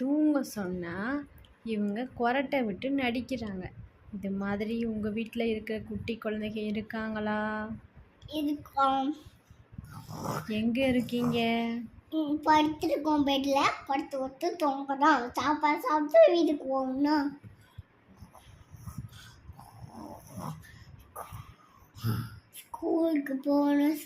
தூங்க சொன்னால் இவங்க கொரட்டை விட்டு நடிக்கிறாங்க. இது மாதிரி உங்கள் வீட்டில் இருக்கிற குட்டி குழந்தைங்க இருக்காங்களா? இருக்கோம். எங்கே இருக்கீங்க? படுத்துருக்கோம். பெட்டில் படுத்து ஒத்து தூங்குறோம். சாப்பாடு சாப்பிட்டு வீட்டுக்கு போகணும். ஸ்கூலுக்கு போகணும்.